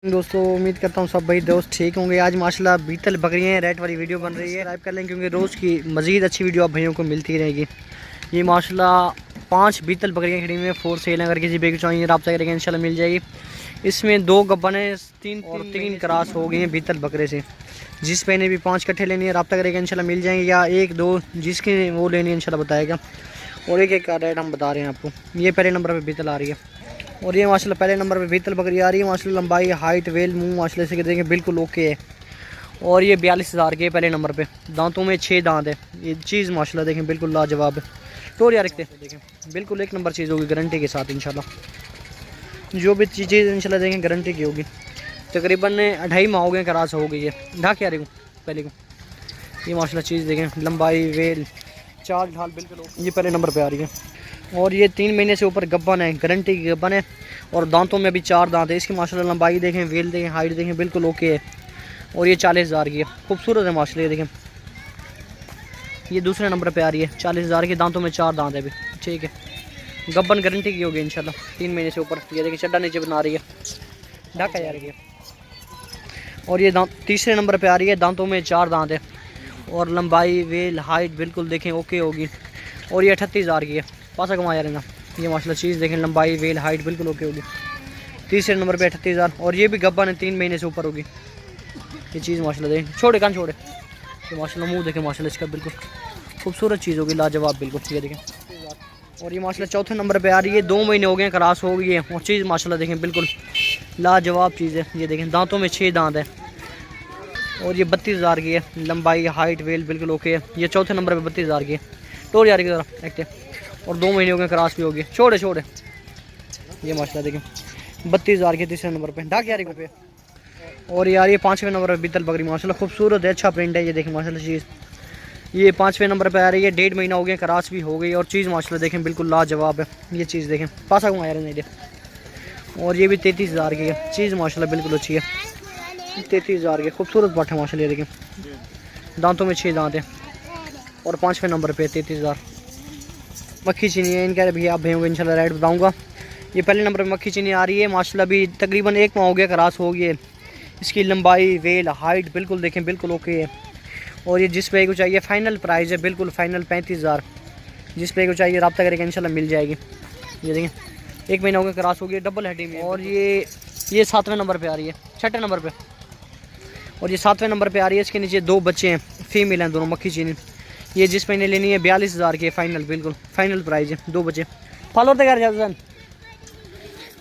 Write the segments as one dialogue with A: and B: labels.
A: दोस्तों उम्मीद करता हूँ सब भाई दोस्त ठीक होंगे। आज माशाल्लाह बीतल बकरियाँ रेट वाली वीडियो बन रही है। सब्सक्राइब कर लें क्योंकि रोज़ की मज़ीद अच्छी वीडियो आप भाइयों को मिलती रहेगी। ये माशाल्लाह 5 बीतल बकरियाँ खड़ी हुई हैं फोर सेल। अगर किसी बेग चाहिए रब्ता करेंगे इंशाल्लाह मिल जाएगी। इसमें 2 गब्बन है, 3 क्रॉस हो गई हैं बीतल बकरे से। जिस पे ने भी 5 कट्ठे लेनी है रब्ता करेंगे इंशाल्लाह मिल जाएंगे, या 1-2 जिसकी वो लेनी है इंशाल्लाह बताएगा। और एक का रेट हम बता रहे हैं आपको। ये पहले नंबर पर बीतल आ रही है और ये माशाल्लाह पहले नंबर पे बीतल बकरी आ रही है। माशाल्लाह लंबाई हाइट वेल मुंह माशाल्लाह से देखें बिल्कुल ओके है। और ये 42,000 के पहले नंबर पे। दांतों में 6 दांत है। ये चीज़ माशाल्लाह देखें बिल्कुल लाजवाब है। टोरिया रखते देखें बिल्कुल एक नंबर चीज़ होगी गारंटी के साथ इंशाल्लाह। जो भी चीज़ इंशाल्लाह देखें गारंटी की होगी। तकरीबन 2.5 माह हो गए क्रॉस हो गई है। ढाक आ रही हूँ पहले को। ये माशाल्लाह चीज़ देखें लंबाई वेल चाल ढाल बिल्कुल। ये पहले नंबर पर आ रही है और ये 3 महीने से ऊपर गब्बन है, गारंटी की गब्बन है। और दांतों में भी 4 दांत है। इसकी माशाल्लाह लंबाई देखें वेल देखें हाइट देखें बिल्कुल ओके है। और ये 40,000 की है, खूबसूरत है माशाल्लाह। देखें ये दूसरे नंबर पे आ रही है 40,000 की। दांतों में 4 दांत है भी, ठीक है। गब्बन गारंटी की होगी इंशाल्लाह 3 महीने से ऊपर। ये देखिए चड्डा नीचे बना रही है, ढाका जा रही है। और ये दांत तीसरे नंबर पर आ रही है। दांतों में 4 दांत है और लंबाई वेल हाइट बिल्कुल देखें ओके होगी। और ये 38,000 की है, पासा कमाया रहना। ये माशाल्लाह चीज़ देखें लंबाई वेल हाइट बिल्कुल ओके होगी। तीसरे नंबर पे 38,000 और ये भी गब्बन है 3 महीने से ऊपर होगी। ये चीज़ माशाल्लाह देखें छोड़े कान छोड़े। ये माशाल्लाह मुंह देखें माशाल्लाह इसका बिल्कुल खूबसूरत चीज़ होगी लाजवाब बिल्कुल। ये देखें और ये माशाल्लाह चौथे नंबर पे आ रही है। 2 महीने हो गए क्रॉस हो गई है और चीज़ माशाल्लाह देखें बिल्कुल लाजवाब चीज़ है। ये देखें दांतों में 6 दांत है और ये 32,000 की है। लंबाई हाइट वेल बिल्कुल ओके है। ये चौथे नंबर पर 32,000 की है। टोर यार की तरह एक्टिव और 2 महीने हो गए क्रॉस भी हो गई। छोड़े छोड़े। ये माशाल्लाह देखें 32,000 के तीसरे नंबर पे ढाक यार पे। और यार ये 5वें नंबर पे बीतल बकरी माशाल्लाह खूबसूरत है, अच्छा प्रिंट है। ये देखें माशाल्लाह चीज़ ये 5वें नंबर पे आ रही है। 1.5 महीना हो गया क्रॉस भी हो गई और चीज़ माशाल्लाह देखें बिल्कुल लाजवाब है। ये चीज़ देखें पासा घुमाया नहीं। और ये भी 33,000 की है। चीज़ माशाल्लाह बिल्कुल अच्छी है। 33,000 की खूबसूरत बट है माशाल्लाह। ये देखें दांतों में 6 दांत है और 5वें नंबर पे 33,000। मक्खी चीनी है इनका भी आप भेजोगे इंशाल्लाह रेट बताऊंगा। ये पहले नंबर पे मक्खी चीनी आ रही है माशाल्लाह। भी तकरीबन 1 माह हो गया क्रॉस हो गई है। इसकी लंबाई वेल हाइट बिल्कुल देखें बिल्कुल ओके है। और ये जिस पे को चाहिए फाइनल प्राइस है बिल्कुल फाइनल 35,000। जिस पे को चाहिए रब्ता करेगा इंशाल्लाह मिल जाएगी। ये देखें 1 महीना हो गया क्रॉस हो गई डबल हेडी में। और ये 7वें नंबर पर आ रही है, 6ठे नंबर पर। और ये 7वें नंबर पर आ रही है। इसके नीचे 2 बच्चे हैं, फीमेल हैं दोनों मक्खी चीनी। ये जिस महीने लेनी है 42,000 की फाइनल बिल्कुल फाइनल प्राइस है। 2 बच्चे फॉलो तैयार जान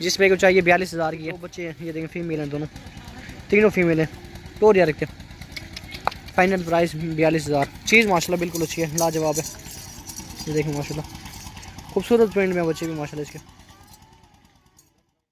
A: जिस पे को चाहिए 42,000 की है। 2 बच्चे हैं, ये देखें फीमेल हैं दोनों, तीनों फीमेल हैं। टोर यार रखते फाइनल प्राइस 42,000। चीज़ माशाल्लाह बिल्कुल अच्छी है लाजवाब है। ये देखें माशाल्लाह खूबसूरत प्रिंट में बच्चे भी माशाल्लाह इसके।